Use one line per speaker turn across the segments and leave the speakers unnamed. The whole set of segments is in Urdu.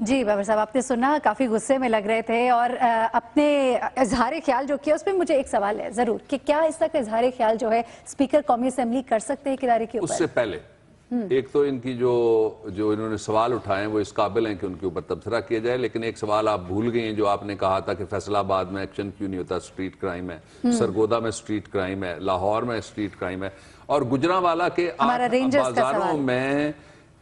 جی بابر صاحب، آپ نے سنا، کافی غصے میں لگ رہے تھے اور اپنے اظہار خیال جو کیا، اس پہ مجھے ایک سوال ہے ضرور کہ کیا اس تک اظہار خیال جو ہے اسپیکر قومی اسمبلی کر سکتے ہیں ایک ادارے کے اوپر؟
اس سے پہلے ایک تو ان کی جو انہوں نے سوال اٹھائے ہیں وہ اس قابل ہیں کہ ان کے اوپر تبصرہ کیا جائے، لیکن ایک سوال آپ بھول گئی ہیں جو آپ نے کہا تھا کہ فیصل آباد میں ایکشن کیوں نہیں ہوتا، سٹریٹ کرائم ہے، سرگودا میں سٹریٹ کرائم ہے، لاہور میں سٹریٹ کرائم ہے، اور گجرانوالہ کے بازاروں میں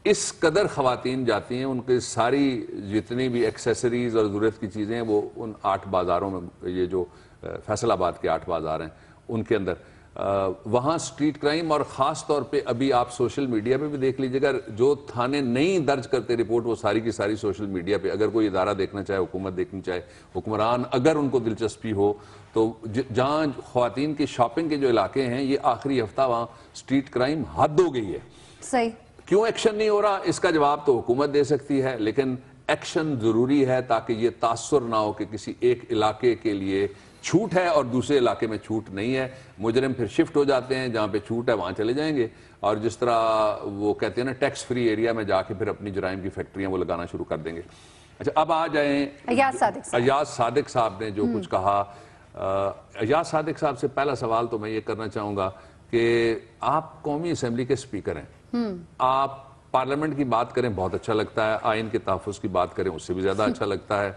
اس قدر خواتین جاتی ہیں، ان کے ساری جتنی بھی ایکسیسریز اور ضرورت کی چیزیں ہیں وہ ان 8 بازاروں میں، یہ جو فیصل آباد کے 8 بازار ہیں ان کے اندر وہاں سٹریٹ کرائم، اور خاص طور پہ ابھی آپ سوشل میڈیا پہ بھی دیکھ لیجئے گا، جو تھانے نہیں درج کرتے رپورٹ وہ ساری کی ساری سوشل میڈیا پہ، اگر کوئی ادارہ دیکھنا چاہے، حکومت دیکھنی چاہے، حکمران اگر ان کو دلچسپی ہو تو جہاں خواتین کے شاپنگ کے جو علاقے ہیں، یہ آخری ہفتہ وہاں سٹریٹ کرائم حد ہو گئی ہے۔
صحیح۔
کیوں ایکشن نہیں ہو رہا، اس کا جواب تو حکومت دے سکتی ہے، لیکن ایکشن ضروری ہے تاکہ یہ تاثر نہ ہو کہ کسی ایک علاقے کے لیے چھوٹ ہے اور دوسرے علاقے میں چھوٹ نہیں ہے، مجرم پھر شفٹ ہو جاتے ہیں، جہاں پہ چھوٹ ہے وہاں چلے جائیں گے، اور جس طرح وہ کہتے ہیں نا ٹیکس فری ایریا میں جا کے پھر اپنی جرائم کی فیکٹریاں وہ لگانا شروع کر دیں گے۔ اچھا، اب آ جائیں ایاز صادق صاحب نے جو کچھ کہا۔ ایاز صادق صاحب سے پہلا سوال تو میں یہ کرنا چاہوں گا کہ آپ قومی اسمبلی کے سپیکر ہیں، آپ پارلیمنٹ کی بات کریں بہت اچھا لگتا ہے، آئین کے تحفظ کی بات کریں اس سے بھی زیادہ اچھا لگتا ہے،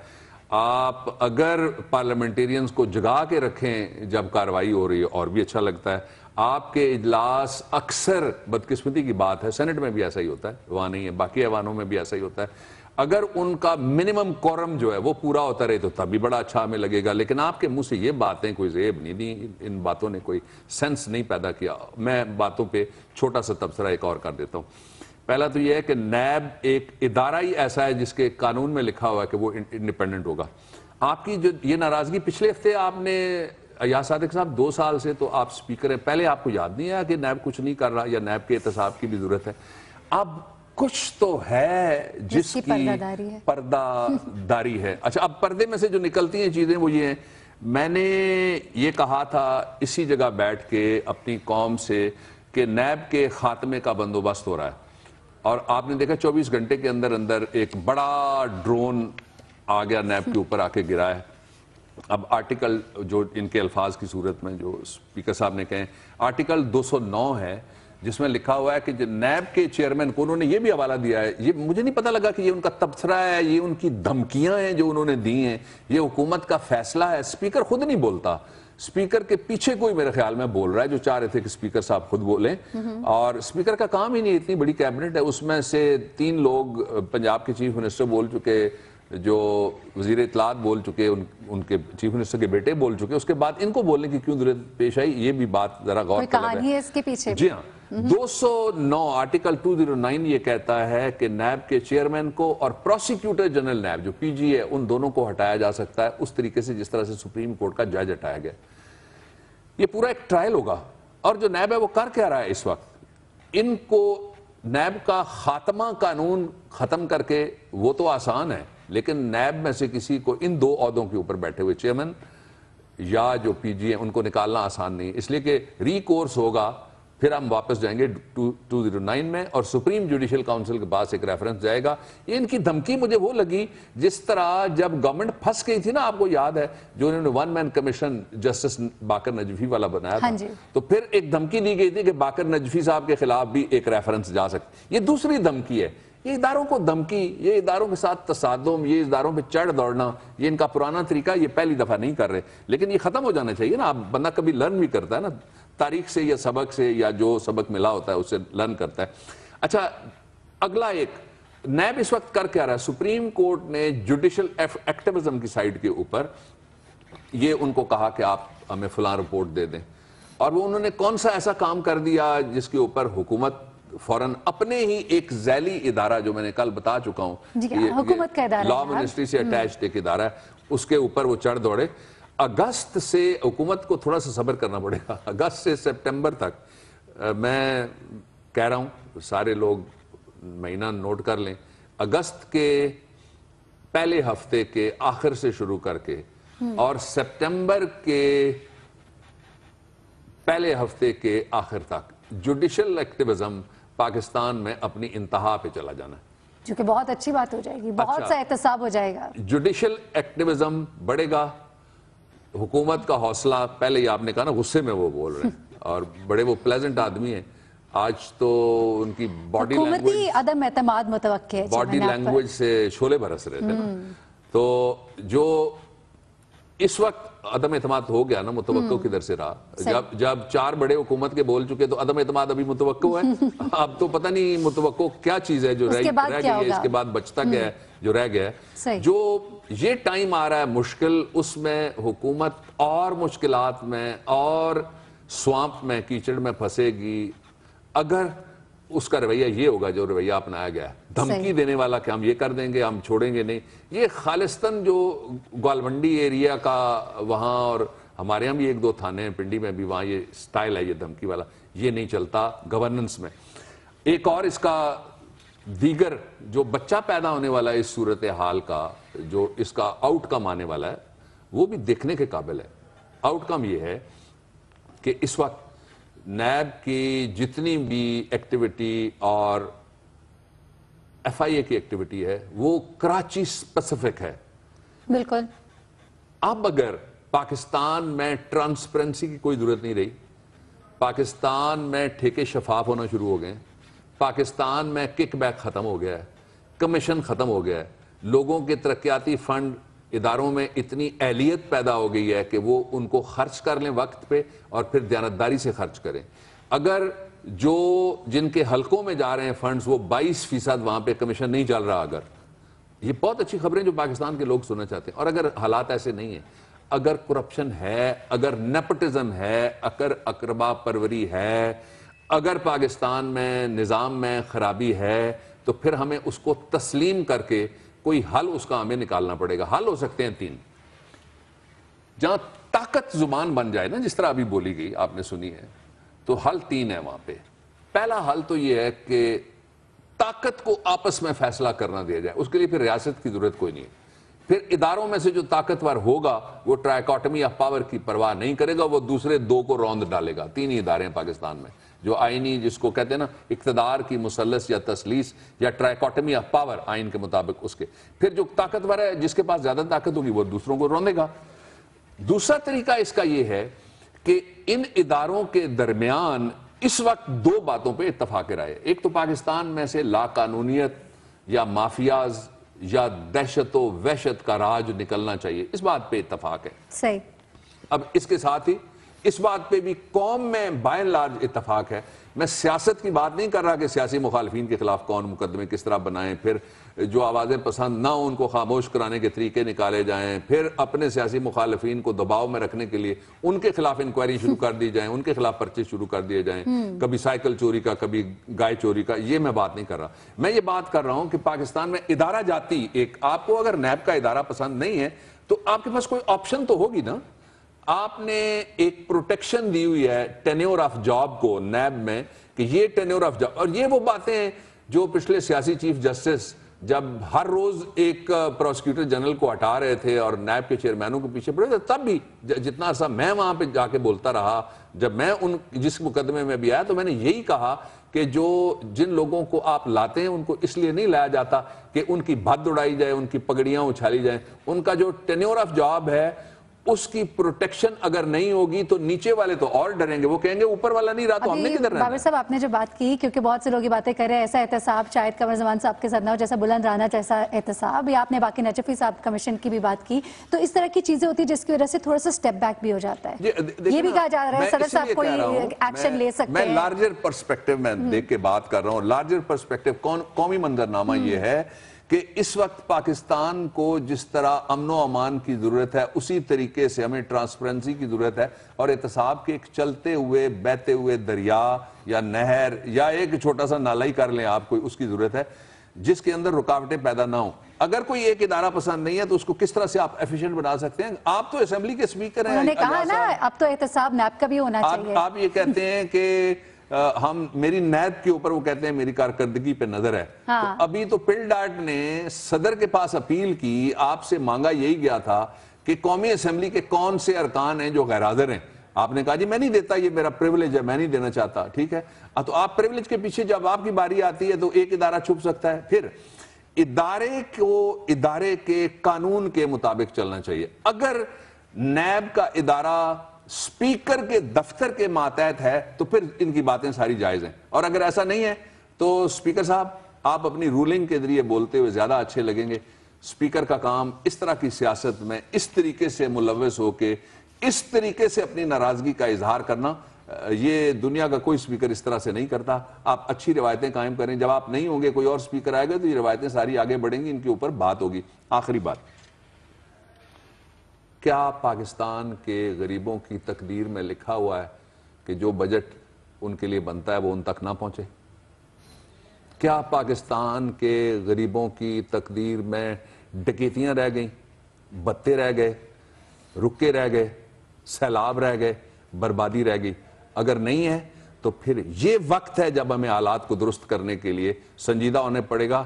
آپ اگر پارلیمنٹیرینز کو جگا کے رکھیں جب کارروائی ہو رہی ہے اور بھی اچھا لگتا ہے، آپ کے اجلاس اکثر، بدقسمتی کی بات ہے سینٹ میں بھی ایسا ہی ہوتا ہے، وہاں نہیں ہے، باقی ایوانوں میں بھی ایسا ہی ہوتا ہے، اگر ان کا منیمم کورم جو ہے وہ پورا ہوتا رہے تو تب بھی بڑا اچھا ہمیں لگے گا، لیکن آپ کے منہ سے یہ باتیں کوئی زیب نہیں دی، ان باتوں نے کوئی سینس نہیں پیدا کیا۔ میں باتوں پہ چھوٹا سا تبصرہ ایک اور کر دیتا ہوں۔ پہلا تو یہ ہے کہ نیب ایک ادارہ ہی ایسا ہے جس کے قانون میں لکھا ہوا ہے کہ وہ انڈیپینڈنٹ ہوگا۔ آپ کی جو یہ ناراضگی پچھلے ہفتے آپ نے، ایاز صادق صاحب 2 سال سے تو آپ سپیکر ہیں، پہلے آپ کو یاد نہیں ہے کہ نیب کچھ نہیں کر رہا یا نیب کے احتساب کی بھی ضرورت ہے، اب کچھ تو ہے جس کی پردہ داری ہے۔ اچھا، اب پردے میں سے جو نکلتی ہیں چیزیں وہ یہ ہیں، میں نے یہ کہا تھا اسی جگہ بیٹھ کے اپنی قوم سے کہ نیب کے خاتمے کا بندوبست ہو رہا ہے، اور آپ نے دیکھا 24 گھنٹے کے اندر اندر ایک بڑا ڈرون آ گیا نیب کے اوپر آ کے گرا ہے۔ اب آرٹیکل جو ان کے الفاظ کی صورت میں جو اسپیکر صاحب نے کہیں، آرٹیکل 209 ہے جس میں لکھا ہوا ہے کہ جو نیب کے چیئرمین کو، انہوں نے یہ بھی حوالہ دیا ہے، یہ مجھے نہیں پتہ لگا کہ یہ ان کا تبصرہ ہے، یہ ان کی دھمکیاں ہیں جو انہوں نے دی ہیں، یہ حکومت کا فیصلہ ہے، اسپیکر خود نہیں بولتا، اسپیکر کے پیچھے کوئی میرے خیال میں بول رہا ہے، جو چاہ رہے تھے کہ اسپیکر صاحب خود بولیں، اور اسپیکر کا کام ہی نہیں، اتنی بڑی کیبنٹ ہے، اس میں سے 3 لوگ پنجاب کے چیف منسٹر بول چکے، جو وزیر اطلاعات بول چکے، ان کے چیف منسٹر کے بیٹے بول چکے، اس کے بعد ان کو بولنے کی کیوں ضرورت پیش آئی، یہ بھی بات ذرا غور طلب ہے۔
کوئی کہانی ہے اس کے پیچھے؟
جی ہاں، 209 آرٹیکل 209 یہ کہتا ہے کہ نیب کے چیئرمین کو اور پروسیکیوٹر جنرل نیب جو پی جی ہے ان دونوں کو ہٹایا جا سکتا ہے اس طریقے سے جس طرح سے سپریم کورٹ کا جج ہٹایا گیا۔ یہ پورا ایک ٹرائل ہوگا، اور جو نیب ہے وہ کر کیا رہا ہے اس وقت، ان کو نیب کا خاتمہ قانون ختم کر کے، وہ تو آسان ہے، لیکن نیب میں سے کسی کو ان 2 عہدوں کے اوپر بیٹھے ہوئے چیئرمین یا جو پی جی ہیں ان کو نکالنا آسان نہیں، اس لیے کہ ری کورس ہوگا، پھر ہم واپس جائیں گے 209 میں، اور سپریم جوڈیشل کاؤنسل کے پاس ایک ریفرنس جائے گا۔ یہ ان کی دھمکی مجھے وہ لگی جس طرح جب گورنمنٹ پھنس گئی تھی نا، آپ کو یاد ہے جو انہوں نے 1 مین کمیشن جسٹس باقر نجفی والا بنایا تھا، تو پھر ایک دھمکی دی گئی تھی کہ باقر نجفی صاحب کے خلاف بھی ایک ریفرنس جا سکتی، یہ دوسری دھمکی ہے۔ یہ اداروں کو دھمکی، یہ اداروں کے ساتھ تصادم، یہ اداروں پہ چڑھ دوڑنا، یہ ان کا پرانا طریقہ، یہ پہلی دفعہ نہیں کر رہے، لیکن یہ ختم ہو جانا چاہیے نا۔ اب بندہ کبھی لرن بھی کرتا ہے نا، تاریخ سے یا سبق سے، یا جو سبق ملا ہوتا ہے اس سے لرن کرتا ہے۔ اچھا، اگلا ایک نیب اس وقت کر کیا رہا ہے، سپریم کورٹ نے جوڈیشل ایکٹیویزم کی سائڈ کے اوپر یہ ان کو کہا کہ آپ ہمیں فلاں رپورٹ دے دیں، اور وہ انہوں نے کون سا ایسا کام کر دیا جس کے اوپر حکومت فوراً اپنے ہی ایک ذیلی ادارہ جو میں نے کل بتا چکا ہوں،
حکومت کا ادارہ،
لا منسٹری سے اٹیچڈ ایک ادارہ ہے، اس کے اوپر وہ چڑھ دوڑے۔ اگست سے حکومت کو تھوڑا سا صبر کرنا پڑے گا، اگست سے سپٹمبر تک، میں کہہ رہا ہوں سارے لوگ مہینہ نوٹ کر لیں، اگست کے پہلے ہفتے کے آخر سے شروع کر کے اور سپٹمبر کے پہلے ہفتے کے آخر تک جوڈیشل ایکٹیویزم پاکستان میں اپنی انتہا پہ چلا جانا ہے۔
جو کہ بہت اچھی بات ہو جائے گی, بہت سا احتساب ہو جائے گا.
جوڈیشل ایکٹیویزم بڑھے گا, حکومت کا حوصلہ, پہلے ہی آپ نے کہا نا غصے میں وہ بول رہے ہیں اور بڑے وہ پلیزنٹ آدمی ہیں, آج تو ان کی باڈی
حکومتی عدم اعتماد متوقع ہے,
باڈی لینگویج سے شعلے برس رہے تھے نا. تو جو اس وقت عدم اعتماد ہو گیا نا, متوقع کدھر سے رہا؟ جب 4 بڑے حکومت کے بول چکے تو عدم اعتماد ابھی متوقع ہے. اب تو پتہ نہیں متوقع کیا چیز ہے جو رہ گئی ہے, اس کے بعد بچتا کیا ہے جو رہ گیا ہے. جو یہ ٹائم آ رہا ہے مشکل, اس میں حکومت اور مشکلات میں اور سوامپ میں, کیچڑ میں پھنسے گی اگر اس کا رویہ یہ ہوگا جو رویہ اپنایا گیا ہے, دھمکی دینے والا کہ ہم یہ کر دیں گے, ہم چھوڑیں گے نہیں. یہ خالصتاً جو گوالمنڈی ایریا کا وہاں, اور ہمارے ہاں بھی 1-2 تھانے ہیں پنڈی میں بھی, وہاں یہ سٹائل ہے یہ دھمکی والا, یہ نہیں چلتا گورننس میں. ایک اور اس کا دیگر جو بچہ پیدا ہونے والا ہے اس صورتحال کا, جو اس کا آؤٹ کم آنے والا ہے, وہ بھی دیکھنے کے قابل ہے. آؤٹ کم یہ ہے کہ اس وقت نیب کی جتنی بھی ایکٹیویٹی اور ایف آئی اے کی ایکٹیویٹی ہے وہ کراچی اسپیسیفک ہے.
بالکل.
اب اگر پاکستان میں ٹرانسپیرنسی کی کوئی ضرورت نہیں رہی, پاکستان میں ٹھیکے شفاف ہونا شروع ہو گئے, پاکستان میں کک بیک ختم ہو گیا ہے, کمیشن ختم ہو گیا ہے, لوگوں کے ترقیاتی فنڈ اداروں میں اتنی اہلیت پیدا ہو گئی ہے کہ وہ ان کو خرچ کر لیں وقت پہ اور پھر دیانتداری سے خرچ کریں. اگر جو جن کے حلقوں میں جا رہے ہیں فنڈز وہ 22% وہاں پہ کمیشن نہیں چل رہا, اگر یہ بہت اچھی خبریں جو پاکستان کے لوگ سننا چاہتے ہیں. اور اگر حالات ایسے نہیں ہیں, اگر کرپشن ہے, اگر نیپوٹزم ہے, اگر اقربا پروری ہے, اگر پاکستان میں نظام میں خرابی ہے, تو پھر ہمیں اس کو تسلیم کر کے کوئی حل اس کا ہمیں نکالنا پڑے گا. حل ہو سکتے ہیں 3. جہاں طاقت زبان بن جائے نا, جس طرح ابھی بولی گئی آپ نے سنی ہے, تو حل 3 ہے وہاں پہ. پہلا حل تو یہ ہے کہ طاقت کو آپس میں فیصلہ کرنا دیا جائے. اس کے لیے پھر ریاست کی ضرورت کوئی نہیں ہے. پھر اداروں میں سے جو طاقتور ہوگا وہ ٹرائیکاٹمی آف پاور کی پرواہ نہیں کرے گا, وہ دوسرے 2 کو روند ڈالے گا. 3 ہی ادارے ہیں پاکستان میں جو آئینی, جس کو کہتے ہیں نا اقتدار کی مثلث یا تسلیث یا ٹرائیکاٹمی آف پاور, آئین کے مطابق اس کے. پھر جو طاقتور ہے, جس کے پاس زیادہ طاقت ہوگی, وہ دوسروں کو روندے گا. دوسرا طریقہ اس کا یہ ہے کہ ان اداروں کے درمیان اس وقت 2 باتوں پہ اتفاق رائے. ایک تو پاکستان میں سے لا قانونیت یا مافیاز یا دہشت و وحشت کا راج نکلنا چاہیے, اس بات پہ اتفاق ہے.
صحیح.
اب اس کے ساتھ ہی اس بات پہ بھی قوم میں بائی اینڈ لارج اتفاق ہے. میں سیاست کی بات نہیں کر رہا کہ سیاسی مخالفین کے خلاف کون مقدمے کس طرح بنائیں, پھر جو آوازیں پسند نہ ہوں ان کو خاموش کرانے کے طریقے نکالے جائیں, پھر اپنے سیاسی مخالفین کو دباؤ میں رکھنے کے لیے ان کے خلاف انکوائری شروع کر دی جائیں, ان کے خلاف پرچے شروع کر دیے جائیں, کبھی سائیکل چوری کا, کبھی گائے چوری کا. یہ میں بات نہیں کر رہا. میں یہ بات کر رہا ہوں کہ پاکستان میں ادارہ جاتی, ایک آپ کو اگر نیب کا ادارہ پسند نہیں ہے تو آپ کے پاس کوئی آپشن تو ہوگی نا. آپ نے ایک پروٹیکشن دی ہوئی ہے ٹینیور آف جاب کو نیب میں, کہ یہ ٹینیور آف جاب. اور یہ وہ باتیں ہیں جو پچھلے سیاسی چیف جسٹس جب ہر روز ایک پروسیکیوٹر جنرل کو ہٹا رہے تھے اور نیب کے چیئرمینوں کے پیچھے پڑے تھے, تب بھی جتنا عرصہ میں وہاں پہ جا کے بولتا رہا, جب میں جس مقدمے میں بھی آیا تو میں نے یہی کہا کہ جو جن لوگوں کو آپ لاتے ہیں ان کو اس لیے نہیں لایا جاتا کہ ان کی بھد اڑائی جائے, ان کی پگڑیاں اچھالی جائیں. ان کا جو ٹینیور آف جاب ہے اس کی پروٹیکشن اگر نہیں ہوگی تو نیچے والے تو اور ڈریں گے, وہ کہیں گے اوپر والا نہیں رہا تو ہم نے کدھر رہنا.
بابر صاحب آپ نے جو بات کی, کیونکہ بہت سے لوگ یہ باتیں کر رہے ہیں ایسا احتساب شاید قمر زمان صاحب کے ساتھ نہ ہو جیسا بلند رانا جیسا احتساب, یا آپ نے باقی نجفی صاحب کمیشن کی بھی بات کی, تو اس طرح کی چیزیں ہوتی ہیں جس کی وجہ سے تھوڑا سا سٹیپ بیک بھی ہو جاتا ہے. یہ بھی کہا جا رہا ہے صدر صاحب کوئی ایکشن لے سکتے ہیں.
میں لارجر پرسپیکٹیو میں دیکھ کے بات کر رہا ہوں. لارجر پرسپیکٹیو قومی منظرنامہ یہ ہے کہ اس وقت پاکستان کو جس طرح امن و امان کی ضرورت ہے اسی طریقے سے ہمیں ٹرانسپیرنسی کی ضرورت ہے, اور احتساب کے ایک چلتے ہوئے بہتے ہوئے دریا یا نہر یا ایک چھوٹا سا نالا ہی کر لیں آپ, کوئی اس کی ضرورت ہے جس کے اندر رکاوٹیں پیدا نہ ہوں. اگر کوئی ایک ادارہ پسند نہیں ہے تو اس کو کس طرح سے آپ ایفیشینٹ بنا سکتے ہیں؟ آپ تو اسمبلی کے اسپیکر ہیں,
انہوں نے کہا نا اب تو احتساب نیب کا بھی ہونا چاہیے.
آپ یہ کہتے ہیں کہ ہم میری نیب کے اوپر, وہ کہتے ہیں میری کارکردگی پہ نظر ہے. تو ابھی تو پل ڈاٹ نے صدر کے پاس اپیل کی, آپ سے مانگا یہی گیا تھا کہ قومی اسمبلی کے کون سے ارکان ہیں جو غیر حاضر ہیں. آپ نے کہا جی میں نہیں دیتا, یہ میرا پریولیج ہے, میں نہیں دینا چاہتا. ٹھیک ہے, تو آپ پریولیج کے پیچھے جب آپ کی باری آتی ہے تو ایک ادارہ چھپ سکتا ہے. پھر ادارے کو ادارے کے قانون کے مطابق چلنا چاہیے. اگر نیب کا ادارہ سپیکر کے دفتر کے ماتحت ہے تو پھر ان کی باتیں ساری جائز ہیں, اور اگر ایسا نہیں ہے تو سپیکر صاحب آپ اپنی رولنگ کے ذریعے بولتے ہوئے زیادہ اچھے لگیں گے. سپیکر کا کام اس طرح کی سیاست میں اس طریقے سے ملوث ہو کے اس طریقے سے اپنی ناراضگی کا اظہار کرنا, یہ دنیا کا کوئی سپیکر اس طرح سے نہیں کرتا. آپ اچھی روایتیں قائم کریں, جب آپ نہیں ہوں گے کوئی اور سپیکر آئے گا تو یہ روایتیں ساری آگے بڑھیں گی, ان کے اوپر بات ہوگی. آخری بات, کیا پاکستان کے غریبوں کی تقدیر میں لکھا ہوا ہے کہ جو بجٹ ان کے لیے بنتا ہے وہ ان تک نہ پہنچے؟ کیا پاکستان کے غریبوں کی تقدیر میں ڈکیتیاں رہ گئیں, بتے رہ گئے, رکے رہ گئے, سیلاب رہ گئے, بربادی رہ گئی؟ اگر نہیں ہے تو پھر یہ وقت ہے جب ہمیں حالات کو درست کرنے کے لیے سنجیدہ ہونے پڑے گا.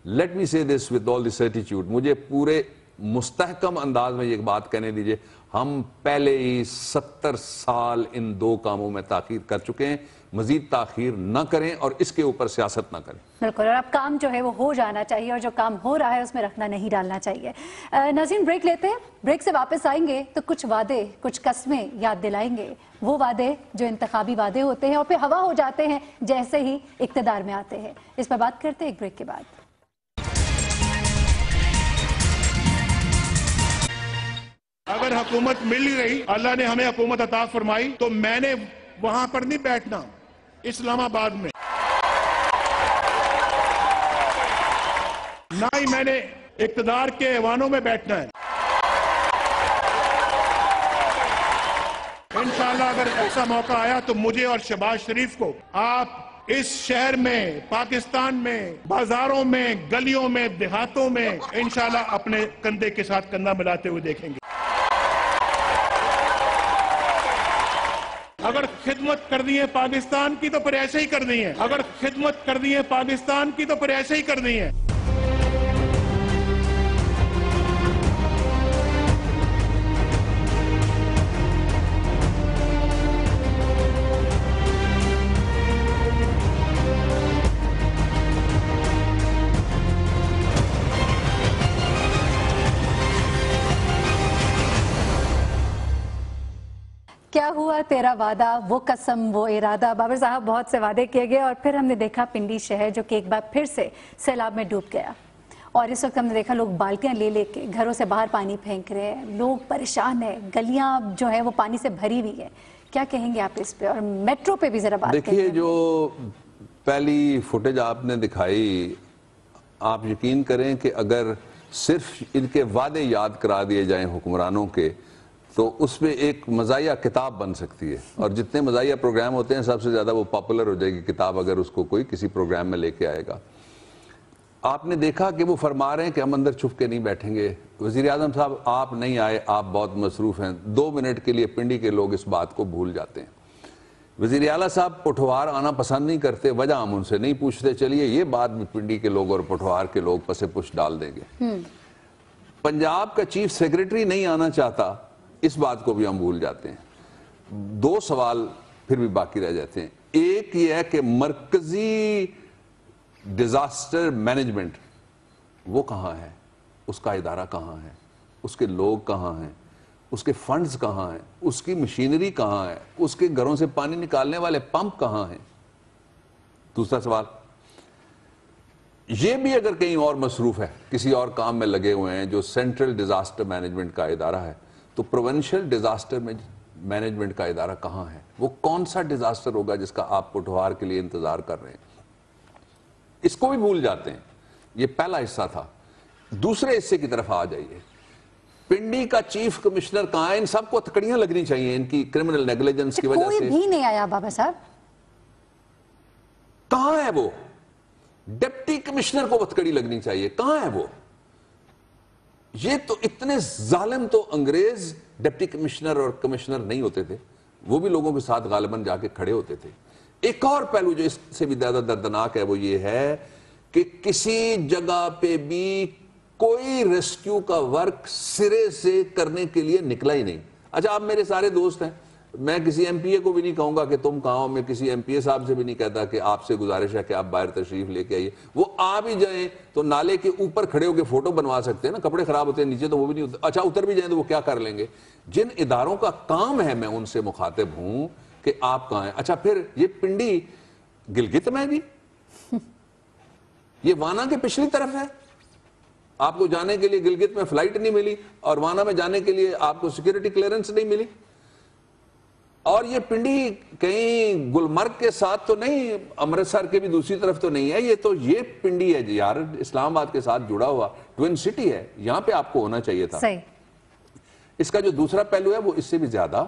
لیٹ می سے دس ود آل دی سرٹیٹیوڈ, مجھے پورے مستحکم انداز میں یہ بات کہنے دیجئے, ہم پہلے ہی 70 سال ان دو کاموں میں تاخیر کر چکے ہیں. مزید تاخیر نہ کریں اور اس کے اوپر سیاست نہ کریں.
بالکل, اور اب کام جو ہے وہ ہو جانا چاہیے, اور جو کام ہو رہا ہے اس میں رکھنا نہیں ڈالنا چاہیے. ناظرین, بریک لیتے ہیں, بریک سے واپس آئیں گے تو کچھ وعدے, کچھ قسمیں یاد دلائیں گے, وہ وعدے جو انتخابی وعدے ہوتے ہیں اور پھر ہوا ہو جاتے ہیں جیسے ہی اقتدار میں آتے ہیں. اس پر بات کرتے ہیں ایک بریک کے بعد.
اگر حکومت مل گئی, اللہ نے ہمیں حکومت عطا فرمائی, تو میں نے وہاں پر نہیں بیٹھنا اسلام آباد میں, نہ ہی میں نے اقتدار کے ایوانوں میں بیٹھنا ہے. انشاءاللہ اگر ایسا موقع آیا تو مجھے اور شہباز شریف کو آپ اس شہر میں, پاکستان میں, بازاروں میں, گلیوں میں, دیہاتوں میں انشاءاللہ اپنے کندھے کے ساتھ کندھا ملاتے ہوئے دیکھیں گے. اگر خدمت کر دی ہے پاکستان کی تو پھر ایسے ہی کر دی ہے, اگر خدمت کر دی ہے پاکستان کی تو پھر ایسے ہی کر دی ہے.
کیا ہوا تیرا وعدہ, وہ قسم, وہ ارادہ. بابر صاحب, بہت سے وعدے کیے گئے اور پھر ہم نے دیکھا پنڈی شہر جو کہ ایک بار پھر سے سیلاب میں ڈوب گیا, اور اس وقت ہم نے دیکھا لوگ بالٹیاں لے لے کے گھروں سے باہر پانی پھینک رہے ہیں, لوگ پریشان ہیں, گلیاں جو ہیں وہ پانی سے بھری ہوئی ہے. کیا کہیں گے آپ اس پہ, اور میٹرو پہ بھی ذرا بات کریں.
دیکھیے, جو پہلی فوٹیج آپ نے دکھائی, آپ یقین کریں کہ اگر صرف ان کے وعدے یاد کرا دیے جائیں حکمرانوں کے تو اس میں ایک مزاحیہ کتاب بن سکتی ہے, اور جتنے مزاحیہ پروگرام ہوتے ہیں سب سے زیادہ وہ پاپولر ہو جائے گی کتاب اگر اس کو کوئی کسی پروگرام میں لے کے آئے گا. آپ نے دیکھا کہ وہ فرما رہے ہیں کہ ہم اندر چھپ کے نہیں بیٹھیں گے. وزیر اعظم صاحب, آپ نہیں آئے, آپ بہت مصروف ہیں. 2 منٹ کے لیے پنڈی کے لوگ اس بات کو بھول جاتے ہیں. وزیر اعلیٰ صاحب پٹھوار آنا پسند نہیں کرتے, وجہ ہم ان سے نہیں پوچھتے, چلیے یہ بات بھی پنڈی کے لوگ اور پٹھوار کے لوگ پس پش ڈال دیں گے. پنجاب کا چیف سیکریٹری نہیں آنا چاہتا, اس بات کو بھی ہم بھول جاتے ہیں. 2 سوال پھر بھی باقی رہ جاتے ہیں. ایک یہ ہے کہ مرکزی ڈیزاسٹر مینجمنٹ وہ کہاں ہے, اس کا ادارہ کہاں ہے, اس کے لوگ کہاں ہیں, اس کے فنڈز کہاں ہیں, اس کی مشینری کہاں ہے, اس کے گھروں سے پانی نکالنے والے پمپ کہاں ہیں. دوسرا سوال یہ بھی اگر کہیں اور مصروف ہے, کسی اور کام میں لگے ہوئے ہیں جو سینٹرل ڈیزاسٹر مینجمنٹ کا ادارہ ہے, تو پروونشل ڈیزاسٹر مینجمنٹ کا ادارہ کہاں ہے؟ وہ کون سا ڈیزاسٹر ہوگا جس کا آپ پٹھوار کے لیے انتظار کر رہے ہیں؟ اس کو بھی بھول جاتے ہیں. یہ پہلا حصہ تھا. دوسرے حصے کی طرف آ جائیے. پنڈی کا چیف کمشنر کہاں ہے؟ ان سب کو تکڑیاں لگنی چاہیے ان کی کرمنل نیگلیجنس کی وجہ سے.
کوئی بھی نہیں آیا بابا صاحب.
کہاں ہے وہ؟ ڈپٹی کمشنر کو تکڑی لگنی چاہیے. کہاں ہے وہ؟ یہ تو اتنے ظالم تو انگریز ڈپٹی کمشنر اور کمشنر نہیں ہوتے تھے, وہ بھی لوگوں کے ساتھ غالباً جا کے کھڑے ہوتے تھے. ایک اور پہلو جو اس سے بھی زیادہ دردناک ہے وہ یہ ہے کہ کسی جگہ پہ بھی کوئی ریسکیو کا ورک سرے سے کرنے کے لیے نکلا ہی نہیں. اچھا, آپ میرے سارے دوست ہیں, میں کسی ایم پی اے کو بھی نہیں کہوں گا کہ تم کہاں ہو, میں کسی ایم پی اے صاحب سے بھی نہیں کہتا کہ آپ سے گزارش ہے کہ آپ باہر تشریف لے کے آئیے. وہ آ بھی جائیں تو نالے کے اوپر کھڑے ہو کے فوٹو بنوا سکتے ہیں نا, کپڑے خراب ہوتے ہیں نیچے تو وہ بھی نہیں ہوتے. اچھا اتر بھی جائیں تو وہ کیا کر لیں گے؟ جن اداروں کا کام ہے میں ان سے مخاطب ہوں کہ آپ کہاں ہیں. اچھا پھر یہ پنڈی گلگت میں بھی, یہ وانا کے پچھلی طرف ہے, آپ کو جانے کے لیے گلگت میں فلائٹ نہیں ملی اور وانا میں جانے کے لیے آپ کو سیکیورٹی کلیئرنس نہیں ملی. اور یہ پنڈی کہیں گلمرگ کے ساتھ تو نہیں, امرتسر کے بھی دوسری طرف تو نہیں ہے, یہ پنڈی ہے جی یار, اسلام آباد کے ساتھ جڑا ہوا ٹوین سٹی ہے, یہاں پہ آپ کو ہونا چاہیے تھا.
صحیح.
اس کا جو دوسرا پہلو ہے وہ اس سے بھی زیادہ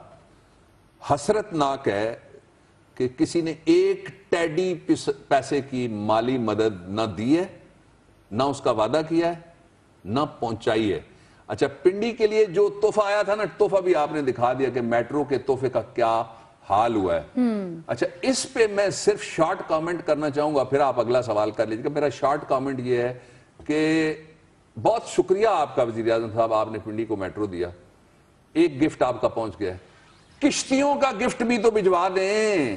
حسرتناک ہے کہ کسی نے ایک ٹیڈی پیسے کی مالی مدد نہ دی ہے, نہ اس کا وعدہ کیا ہے, نہ پہنچائی ہے. اچھا پنڈی کے لیے جو تحفہ آیا تھا نا, تحفہ بھی آپ نے دکھا دیا کہ میٹرو کے تحفے کا کیا حال ہوا ہے. اچھا اس پہ میں صرف شارٹ کامنٹ کرنا چاہوں گا, پھر آپ اگلا سوال کر لیجیے. میرا شارٹ کامنٹ یہ ہے کہ بہت شکریہ آپ کا وزیر اعظم صاحب, آپ نے پنڈی کو میٹرو دیا, ایک گفٹ آپ کا پہنچ گیا ہے, کشتیوں کا گفٹ بھی تو بھجوا دیں.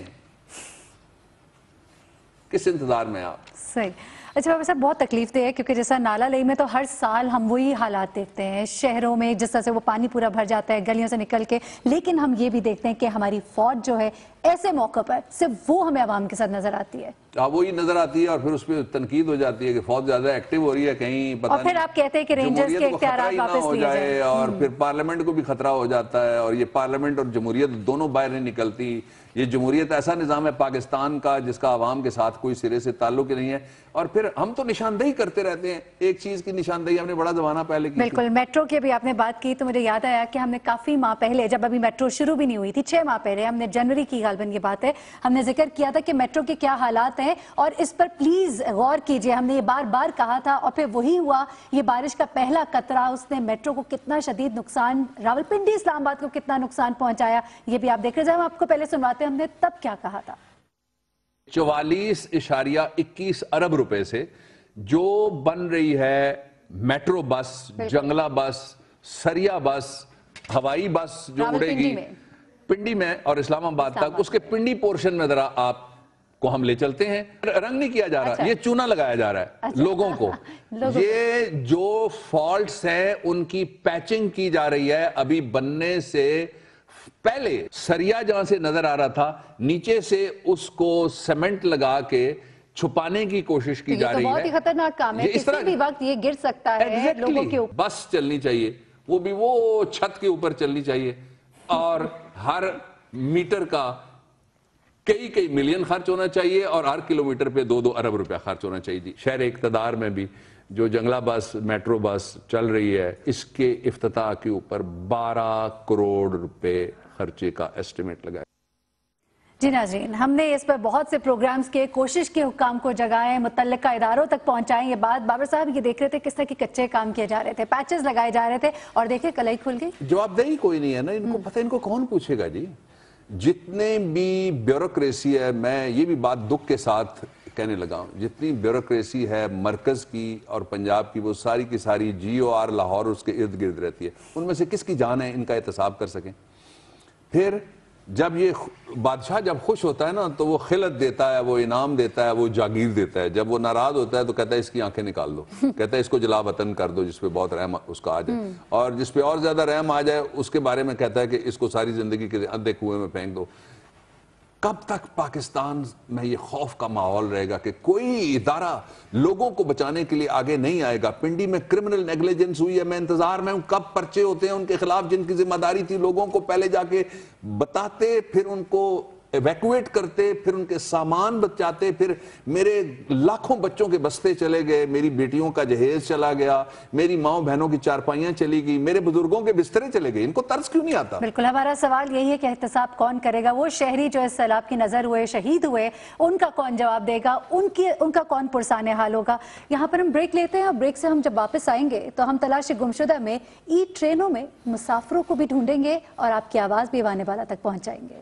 کس انتظار میں آپ؟
صحیح. اچھا بابا صاحب بہت تکلیف دہ ہے کیونکہ جیسا نالا لئی میں تو ہر سال ہم وہی حالات دیکھتے ہیں شہروں میں, جس طرح سے وہ پانی پورا بھر جاتا ہے گلیوں سے نکل کے, لیکن ہم یہ بھی دیکھتے ہیں کہ ہماری فوج جو ہے ایسے موقع پر صرف وہ ہمیں عوام کے ساتھ نظر آتی ہے.
وہی نظر آتی ہے اور پھر اس پہ تنقید ہو جاتی ہے کہ فوج زیادہ ایکٹیو ہو رہی ہے کہیں پتہ نہیں,
اور پھر آپ کہتے ہیں کہ رینجرز کے اختیارات واپس لیے جائیں,
اور پھر پارلیمنٹ کو بھی خطرہ ہو جاتا ہے. اور یہ پارلیمنٹ اور جمہوریت دونوں باہر نہیں نکلتی. یہ جمہوریت ایسا نظام ہے پاکستان کا جس کا عوام کے ساتھ کوئی سرے سے تعلق ہی نہیں ہے. اور پھر ہم تو نشاندہی کرتے رہتے ہیں, ایک چیز کی نشاندہی ہم نے بڑا زمانہ پہلے کی.
بالکل. میٹرو کی بھی آپ نے بات کی تو مجھے یاد آیا کہ ہم نے کافی ماہ پہلے, جب ابھی میٹرو شروع بھی نہیں ہوئی تھی, 6 ماہ پہلے, ہم نے جنوری کی غالباً یہ بات ہے, ہم نے ذکر کیا تھا کہ میٹرو کے کیا حالات ہیں اور اس پر پلیز غور کیجئے. ہم نے یہ بار بار کہا تھا اور پھر وہی ہوا. یہ بارش کا پہلا قطرہ, اس نے میٹرو کو کتنا شدید نقصان, راولپنڈی اسلام آباد کو کتنا نقصان پہنچایا, یہ بھی آپ دیکھ رہے ہیں. ہم آپ کو پہلے سنواتے ہیں ہم نے تب کیا کہا تھا.
44.21 ارب روپے سے جو بن رہی ہے میٹرو بس, جنگلہ بس, سریا بس, ہوائی بس جو اڑے گی پنڈی میں اور اسلام آباد تک, اس کے پنڈی پورشن میں ذرا آپ کو ہم لے چلتے ہیں. رنگ نہیں کیا جا رہا, یہ چونا لگایا جا رہا ہے لوگوں کو. یہ جو فالٹس ہیں ان کی پیچنگ کی جا رہی ہے. ابھی بننے سے پہلے سریا جہاں سے نظر آ رہا تھا, نیچے سے اس کو سیمنٹ لگا کے چھپانے کی کوشش کی جا رہی ہے.
بہت ہی خطرناک کام ہے, کسی بھی وقت یہ گر سکتا ہے لوگوں کے اوپر.
بس چلنی چاہیے, وہ بھی وہ چھت کے اوپر چلنی چاہیے, اور ہر میٹر کا کئی ملین خرچ ہونا چاہیے, اور ہر کلومیٹر پہ 2-2 ارب روپیہ خرچ ہونا چاہیے. جی شہر اقتدار میں بھی جو جنگلہ بس, میٹرو بس چل رہی ہے, اس کے افتتاح کے اوپر 12 کروڑ روپے خرچے کا ایسٹیمیٹ لگا ہے.
جی ناظرین, ہم نے اس پر بہت سے پروگرامز کے, کوشش کی حکام کو جگائیں, متعلقہ اداروں تک پہنچائیں یہ بات. بابر صاحب یہ دیکھ رہے تھے کس طرح کے کچے کام کیے جا رہے تھے, پیچز لگائے جا رہے تھے, اور دیکھیں کلائی کھل گئی.
جواب دہی کوئی نہیں ہے نا, ان کو پتہ, ان کو کون پوچھے گا جی. جتنے بھی بیوروکریسی ہے, میں یہ بھی بات دکھ کے ساتھ کہنے لگا ہوں, جتنی بیوروکریسی ہے مرکز کی اور پنجاب کی, وہ ساری کی ساری GOR لاہور اس کے ارد گرد رہتی ہے. ان میں سے کس کی جان ہے ان کا احتساب کر سکیں. پھر جب یہ بادشاہ جب خوش ہوتا ہے نا تو وہ خلعت دیتا ہے, وہ انعام دیتا ہے, وہ جاگیر دیتا ہے. جب وہ ناراض ہوتا ہے تو کہتا ہے اس کی آنکھیں نکال دو, کہتا ہے اس کو جلا وطن کر دو, جس پہ بہت رحم اس کا آ جائے, اور جس پہ اور زیادہ رحم آ جائے اس کے بارے میں کہتا ہے کہ اس کو ساری زندگی کے اندھے کنویں میں پھینک دو. کب تک پاکستان میں یہ خوف کا ماحول رہے گا کہ کوئی ادارہ لوگوں کو بچانے کے لیے آگے نہیں آئے گا؟ پنڈی میں کرمنل نیگلیجنس ہوئی ہے, میں انتظار میں ہوں کب پرچے ہوتے ہیں ان کے خلاف جن کی ذمہ داری تھی لوگوں کو پہلے جا کے بتاتے, پھر ان کو ایویکویٹ کرتے, پھر ان کے سامان بچاتے. پھر میرے لاکھوں بچوں کے بستے چلے گئے, میری بیٹیوں کا جہیز چلا گیا, میری ماؤں بہنوں کی چارپائیاں چلی گئی, میرے بزرگوں کے بسترے چلے گئے. ان کو ترس کیوں نہیں آتا؟
بالکل, ہمارا سوال یہی ہے کہ احتساب کون کرے گا؟ وہ شہری جو اس سیلاب کی نظر ہوئے, شہید ہوئے, ان کا کون جواب دے گا؟ ان کا کون پرسان حال ہوگا؟ یہاں پر ہم بریک لیتے ہیں, اور بریک سے ہم جب واپس آئیں گے تو ہم تلاش گمشدہ میں ای ٹرینوں میں مسافروں کو بھی ڈھونڈیں گے اور آپ کی آواز بھی وانے والا تک پہنچائیں گے.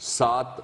7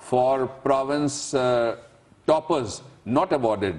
for province toppers not awarded.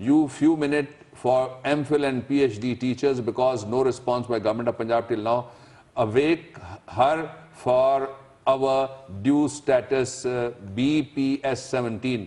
you few minutes for MPhil and PhD teachers because no response by Government of Punjab till now. Awake her for our due status BPS 17.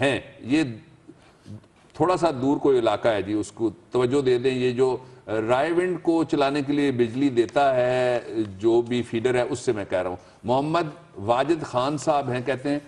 ہیں. یہ تھوڑا سا دور کوئی علاقہ ہے جی, اس کو توجہ دے دیں. یہ جو رائے ونڈ کو چلانے کے لیے بجلی دیتا ہے جو بھی فیڈر ہے, اس سے میں کہہ رہا ہوں. محمد واجد خان صاحب ہیں, کہتے ہیں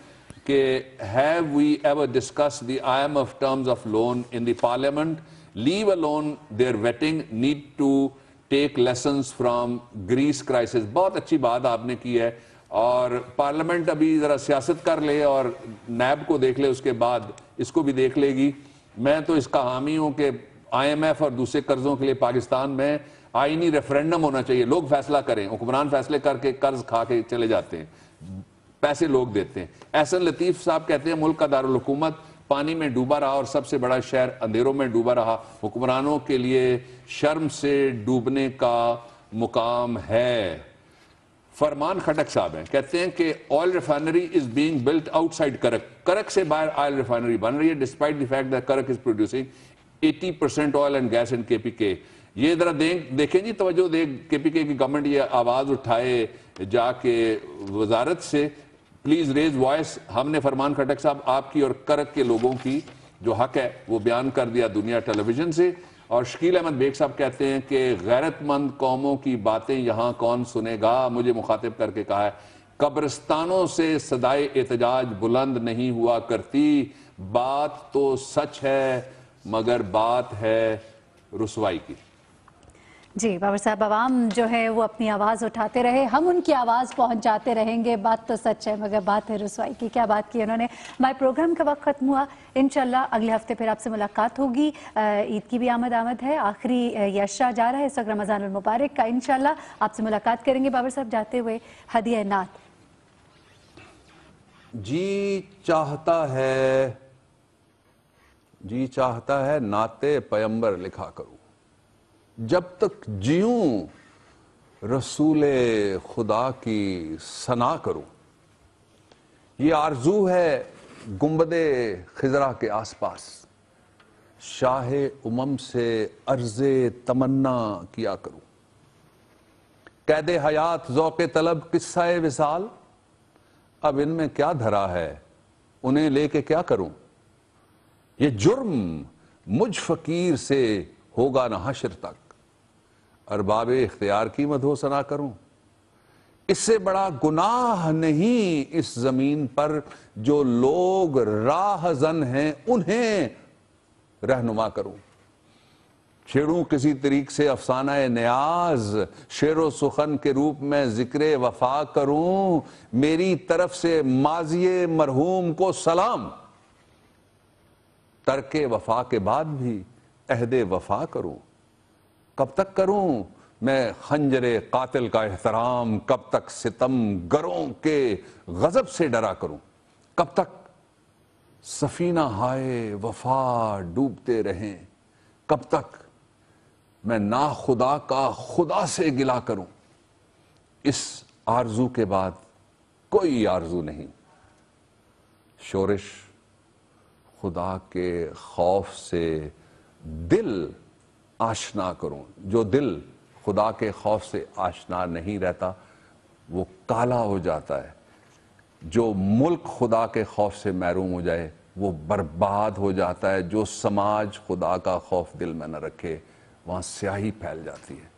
کہ have we ever discussed the IMF terms of loan in the parliament? Leave alone their vetting, need to take lessons from Greece crisis. بہت اچھی بات آپ نے کی ہے, اور پارلیمنٹ ابھی ذرا سیاست کر لے اور نیب کو دیکھ لے, اس کے بعد اس کو بھی دیکھ لے گی. میں تو اس کا حامی ہوں کہ IMF اور دوسرے قرضوں کے لیے پاکستان میں آئینی ریفرینڈم ہونا چاہیے. لوگ فیصلہ کریں, حکمران فیصلے کر کے قرض کھا کے چلے جاتے ہیں, پیسے لوگ دیتے ہیں. احسن لطیف صاحب کہتے ہیں ملک کا دارالحکومت پانی میں ڈوبا رہا اور سب سے بڑا شہر اندھیروں میں ڈوبا رہا. حکمرانوں کے لیے شرم سے ڈوبنے کا مقام ہے. فرمان خٹک صاحب ہیں, کہتے ہیں کہ oil refinery is being built outside Karak. Karak سے باہر آئل ریفائنری بن رہی ہے despite the fact that Karak is producing 80% oil and gas in KPK. یہ ذرا دیکھیں جی, توجہ دے KPK کی گورنمنٹ یہ آواز اٹھائے جا کے وزارت سے, پلیز ریز وائس. ہم نے فرمان خٹک صاحب آپ کی اور کرک کے لوگوں کی جو حق ہے وہ بیان کر دیا دنیا ٹیلی ویژن سے. اور شکیل احمد بیگ صاحب کہتے ہیں کہ غیرت مند قوموں کی باتیں یہاں کون سنے گا. مجھے مخاطب کر کے کہا ہے قبرستانوں سے صدائے احتجاج بلند نہیں ہوا کرتی. بات تو سچ ہے مگر بات ہے رسوائی کی.
جی بابر صاحب, عوام جو ہے وہ اپنی آواز اٹھاتے رہے, ہم ان کی آواز پہنچاتے رہیں گے. بات تو سچ ہے مگر بات ہے رسوائی کی. کیا بات کی انہوں نے. ہمارے پروگرام کا وقت ختم ہوا. انشاءاللہ اگلے ہفتے پھر آپ سے ملاقات ہوگی. عید کی بھی آمد ہے, آخری یہ عشاء جا رہا ہے اس وقت رمضان المبارک کا. انشاءاللہ آپ سے ملاقات کریں گے. بابر صاحب جاتے ہوئے ہدیہ نعت.
جی چاہتا ہے نعت پیمبر لکھا کروں, جب تک جیوں رسول خدا کی ثنا کروں. یہ آرزو ہے گنبد خضرا کے آس پاس, شاہ امم سے عرض تمنا کیا کروں. قید حیات ذوق طلب قصہ وصال, اب ان میں کیا دھرا ہے انہیں لے کے کیا کروں. یہ جرم مجھ فقیر سے ہوگا نہ حشر تک, ارباب اختیار کی مدحو ثنا کروں. اس سے بڑا گناہ نہیں اس زمین پر جو لوگ راہ زن ہیں انہیں رہنما کروں. چھیڑوں کسی طریق سے افسانہ نیاز, شعر و سخن کے روپ میں ذکر وفا کروں. میری طرف سے ماضی مرحوم کو سلام, ترک وفا کے بعد بھی عہد وفا کروں. کب تک کروں میں خنجر قاتل کا احترام, کب تک ستم گروں کے غضب سے ڈرا کروں. کب تک سفینہ ہائے وفا ڈوبتے رہیں, کب تک میں ناخدا کا خدا سے گلا کروں. اس آرزو کے بعد کوئی آرزو نہیں. شورش خدا کے خوف سے دل آشنا کروں. جو دل خدا کے خوف سے آشنا نہیں رہتا وہ کالا ہو جاتا ہے. جو ملک خدا کے خوف سے محروم ہو جائے وہ برباد ہو جاتا ہے. جو سماج خدا کا خوف دل میں نہ رکھے وہاں سیاہی پھیل جاتی ہے.